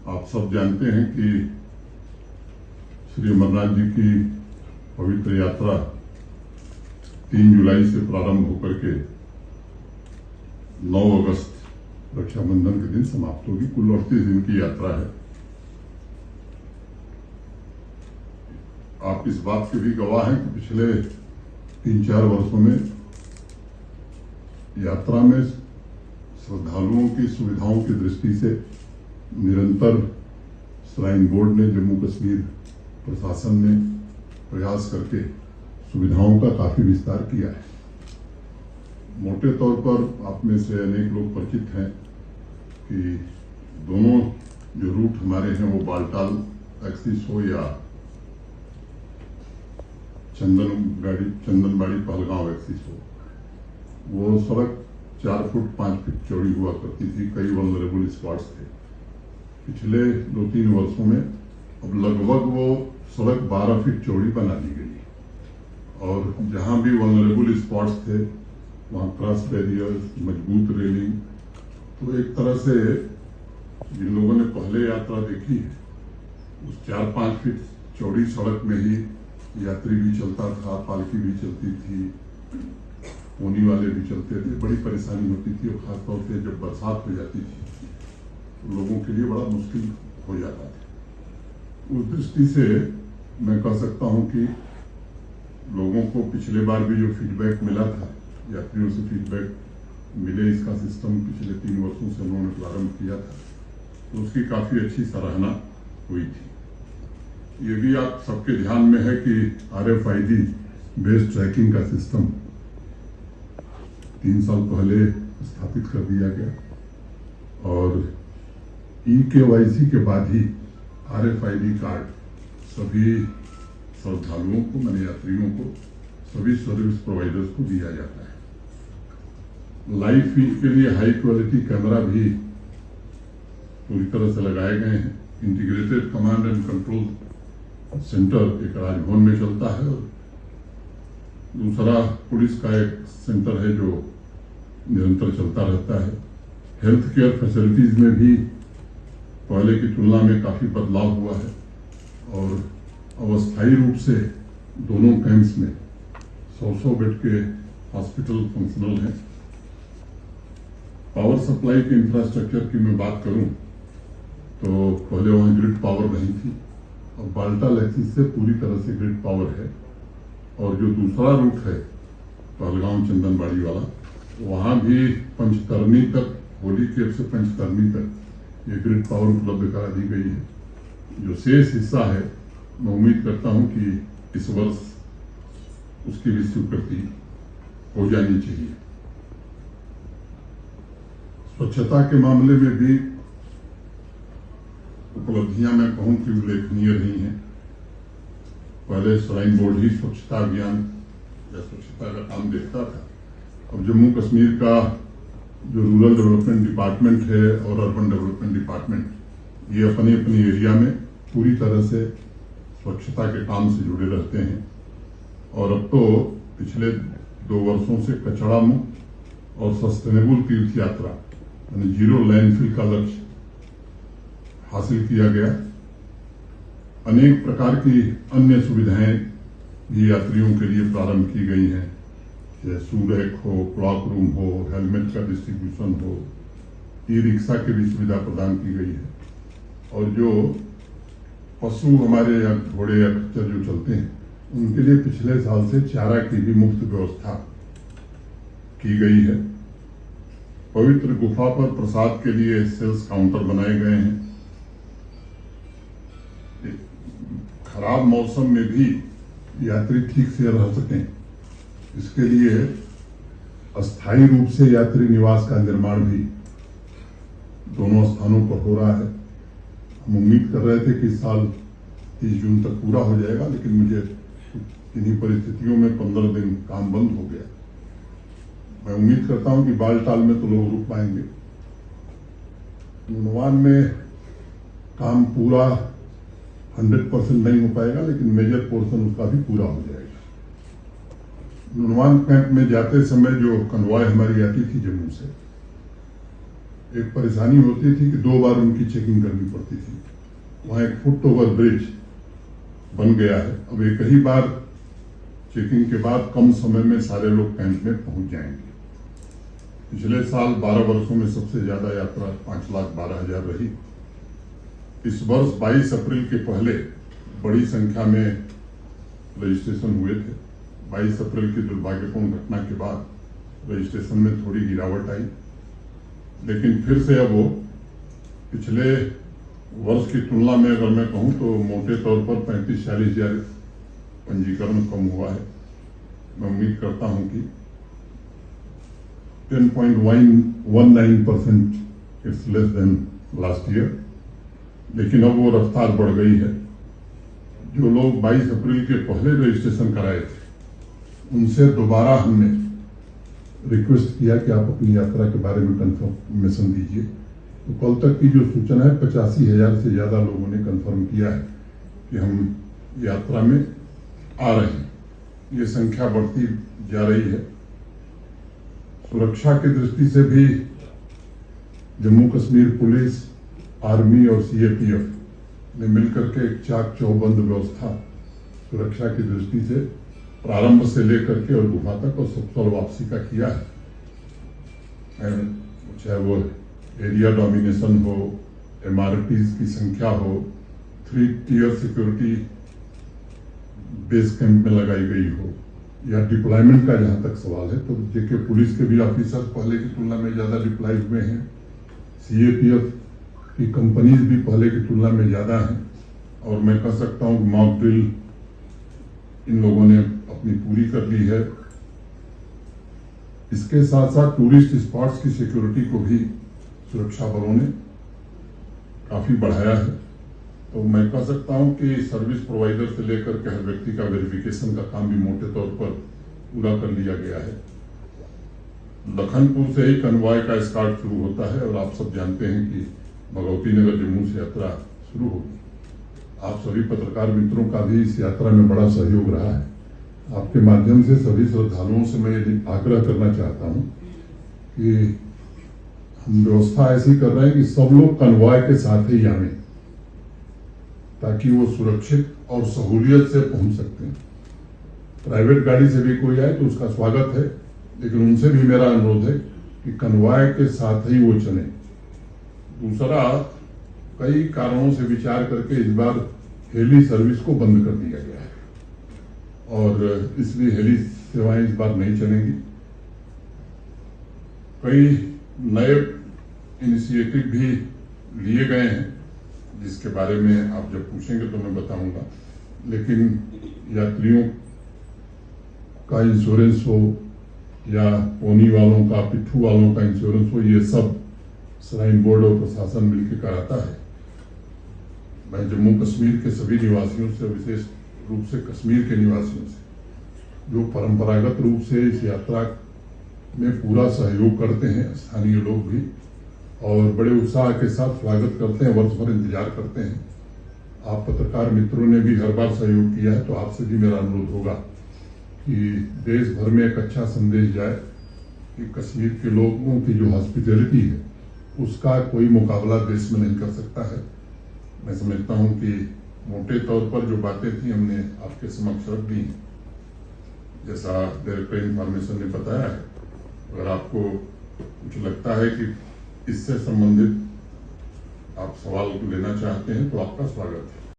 आप सब जानते हैं कि श्री अमरनाथ जी की पवित्र यात्रा 3 जुलाई से प्रारंभ होकर के 9 अगस्त रक्षाबंधन के दिन समाप्त होगी। कुल 38 दिन की यात्रा है। आप इस बात के भी गवाह हैं कि पिछले 3-4 वर्षों में यात्रा में श्रद्धालुओं की सुविधाओं की दृष्टि से निरंतर श्राइन बोर्ड ने, जम्मू कश्मीर प्रशासन ने प्रयास करके सुविधाओं का काफी विस्तार किया है। मोटे तौर पर आप में से अनेक लोग परिचित हैं कि दोनों जो रूट हमारे हैं वो बालटाल एक्सिस हो या चंदनबाड़ी पहलगांव एक्सिस हो, वो सड़क 4 फुट 5 फीट चौड़ी हुआ करती थी। कई वल्नरेबल स्पॉट्स थे। पिछले 2-3 वर्षों में अब लगभग वो सड़क 12 फीट चौड़ी बना दी गई और जहां भी वल्नरेबल स्पॉट्स थे वहां क्रॉस बैरियर्स, मजबूत रेलिंग। तो एक तरह से जिन लोगों ने पहले यात्रा देखी है उस 4-5 फीट चौड़ी सड़क में ही यात्री भी चलता था, पालकी भी चलती थी, पोनी वाले भी चलते थे। बड़ी परेशानी होती थी और खासतौर से जब बरसात हो जाती थी तो लोगों के लिए बड़ा मुश्किल हो जाता था। उस दृष्टि से मैं कह सकता हूं कि लोगों को पिछले बार भी जो फीडबैक मिला था, यात्रियों से फीडबैक मिले, इसका सिस्टम पिछले 3 वर्षों से उन्होंने प्रारंभ किया था तो उसकी काफी अच्छी सराहना हुई थी। ये भी आप सबके ध्यान में है कि RFID बेस्ड ट्रैकिंग का सिस्टम 3 साल पहले स्थापित कर दिया गया और eKYC के बाद ही RFID कार्ड सभी श्रद्धालुओं को, माने यात्रियों को, सभी सर्विस प्रोवाइडर्स को दिया जाता है। लाइव फीड के लिए हाई क्वालिटी कैमरा भी पूरी तरह से लगाए गए हैं। Integrated command and control centre एक राजभवन में चलता है और दूसरा पुलिस का एक सेंटर है जो निरंतर चलता रहता है। हेल्थ केयर फैसिलिटीज में भी पहले की तुलना में काफी बदलाव हुआ है और अस्थायी रूप से दोनों कैंप्स में 100 बेड के हॉस्पिटल फंक्शनल हैं। पावर सप्लाई के इंफ्रास्ट्रक्चर की मैं बात करूं तो पहले वहां ग्रिड पावर नहीं थी और बालटाल एक्सिस से पूरी तरह से ग्रिड पावर है और जो दूसरा रूट है पहलगांव चंदनबाड़ी वाला, वहां भी पंचतरनी तक, होली केप से पंचतरनी तक ये ग्रिड पावर उपलब्ध करा दी गई है। जो शेष हिस्सा है मैं उम्मीद करता हूं कि इस वर्ष उसकी भी स्वीकृति हो जानी चाहिए। स्वच्छता के मामले में भी उपलब्धियां मैं कहूं कि उल्लेखनीय रही हैं। पहले श्राइन बोर्ड ही स्वच्छता अभियान या स्वच्छता का काम देखता था। अब जम्मू कश्मीर का जो रूरल डेवलपमेंट डिपार्टमेंट है और अर्बन डेवलपमेंट डिपार्टमेंट, ये अपने अपने एरिया में पूरी तरह से स्वच्छता के काम से जुड़े रहते हैं और अब तो पिछले 2 वर्षों से कचरा मुक्त और सस्टेनेबल तीर्थ यात्रा यानी 0 लैंडफिल का लक्ष्य हासिल किया गया। अनेक प्रकार की अन्य सुविधाएं भी यात्रियों के लिए प्रारंभ की गई हैं, जैसे सूरैक हो, क्लॉक रूम हो, हेलमेट का डिस्ट्रीब्यूशन हो, ई-रिक्शा की भी सुविधा प्रदान की गई है और जो पशु हमारे या घोड़े या खच्चर जो चलते हैं उनके लिए पिछले साल से चारा की भी मुफ्त व्यवस्था की गई है। पवित्र गुफा पर प्रसाद के लिए सेल्स काउंटर बनाए गए हैं। खराब मौसम में भी यात्री ठीक से रह सकें, इसके लिए अस्थायी रूप से यात्री निवास का निर्माण भी दोनों स्थानों पर हो रहा है। हम उम्मीद कर रहे थे कि इस साल 30 जून तक पूरा हो जाएगा, लेकिन मुझे किन्हीं परिस्थितियों में 15 दिन काम बंद हो गया। मैं उम्मीद करता हूं कि बालटाल में तो लोग रुक पाएंगे। नुनवान में काम पूरा 100% नहीं हो पाएगा, लेकिन मेजर पोर्शन उसका भी पूरा हो जाएगा। नुनवान कैंप में जाते समय जो कन्वॉय हमारी आती थी जम्मू से, एक परेशानी होती थी कि 2 बार उनकी चेकिंग करनी पड़ती थी। वहां एक फुट ओवर ब्रिज बन गया है, अब एक ही बार चेकिंग के बाद कम समय में सारे लोग कैंप में पहुंच जाएंगे। पिछले साल 12 वर्षों में सबसे ज्यादा यात्रा 5,12,000 रही। इस वर्ष 22 अप्रैल के पहले बड़ी संख्या में रजिस्ट्रेशन हुए थे। 22 अप्रैल की दुर्भाग्यपूर्ण घटना के बाद रजिस्ट्रेशन में थोड़ी गिरावट आई, लेकिन फिर से अब वो पिछले वर्ष की तुलना में अगर मैं कहूं तो मोटे तौर पर 35-40 हजार पंजीकरण कम हुआ है। मैं उम्मीद करता हूं कि 10.19% it's less than last year, लेकिन अब वो रफ्तार बढ़ गई है। जो लोग 22 अप्रैल के पहले रजिस्ट्रेशन कराए थे, उनसे दोबारा हमने रिक्वेस्ट किया कि आप अपनी यात्रा के बारे में कंफर्मेशन दीजिए। तो कल तक की जो सूचना है 85,000 से ज्यादा लोगों ने कंफर्म किया है कि हम यात्रा में आ रहे हैं। ये संख्या बढ़ती जा रही है। सुरक्षा की दृष्टि से भी जम्मू कश्मीर पुलिस, आर्मी और सीएपीएफ ने मिलकर के एक चाक चौबंद व्यवस्था सुरक्षा की दृष्टि से प्रारंभ से लेकर के और गुफा तक और सफल वापसी का किया है। चाहे वो एरिया डोमिनेशन हो, एमआरटीज की संख्या हो, 3 टियर सिक्योरिटी बेस कैंप में लगाई गई हो, या डिप्लॉयमेंट का जहां तक सवाल है तो जेके पुलिस के भी ऑफिसर्स पहले की तुलना में ज्यादा डिप्लॉय हुए हैं। सीएपीएफ की कंपनीज भी पहले की तुलना में ज्यादा हैं, और मैं कह सकता हूं कि मॉक ड्रिल इन लोगों ने अपनी पूरी कर ली है। इसके साथ साथ टूरिस्ट स्पॉट्स की सिक्योरिटी को भी सुरक्षा बलों ने काफी बढ़ाया है। तो मैं कह सकता हूं कि सर्विस प्रोवाइडर से लेकर के हर व्यक्ति का वेरिफिकेशन का काम भी मोटे तौर पर पूरा कर लिया गया है। लखनपुर से ही कन्वॉय का स्टार्ट शुरू होता है, और आप सब जानते हैं कि भगवती नगर जम्मू से यात्रा शुरू होगी। आप सभी पत्रकार मित्रों का भी इस यात्रा में बड़ा सहयोग रहा है। आपके माध्यम से सभी श्रद्धालुओं से मैं ये आग्रह करना चाहता हूं कि हम व्यवस्था ऐसी कर रहे हैं कि सब लोग कन्वॉय के साथ ही आए, ताकि वो सुरक्षित और सहूलियत से पहुंच सकते हैं। प्राइवेट गाड़ी से भी कोई आए तो उसका स्वागत है, लेकिन उनसे भी मेरा अनुरोध है कि कन्वॉय के साथ ही वो चले। दूसरा, कई कारणों से विचार करके इस बार हेली सर्विस को बंद कर दिया गया है, और इसलिए हेली सेवाएं इस बार नहीं चलेंगी। कई नए इनिशिएटिव भी लिए गए हैं, जिसके बारे में आप जब पूछेंगे तो मैं बताऊंगा। लेकिन यात्रियों का इंश्योरेंस हो, या पोनी वालों का, पिट्ठू वालों का इंश्योरेंस हो, ये सब श्राइन बोर्ड और प्रशासन मिलकर कराता है। मैं जम्मू कश्मीर के सभी निवासियों से, विशेष रूप से कश्मीर के निवासियों से, जो परंपरागत रूप से इस यात्रा में पूरा सहयोग करते हैं, स्थानीय लोग भी, और बड़े उत्साह के साथ स्वागत करते हैं, वर्ष भर इंतजार करते हैं। आप पत्रकार मित्रों ने भी हर बार सहयोग किया है, तो आपसे भी मेरा अनुरोध होगा कि देश भर में एक अच्छा संदेश जाए कि कश्मीर के लोगों की जो हॉस्पिटैलिटी है, उसका कोई मुकाबला देश में नहीं कर सकता है। मैं समझता हूं कि मोटे तौर पर जो बातें थी हमने आपके समक्ष रख दी, जैसा डायरेक्टर इंफॉर्मेशन ने बताया है। अगर आपको कुछ लगता है कि इससे संबंधित आप सवाल लेना चाहते हैं तो आपका स्वागत है।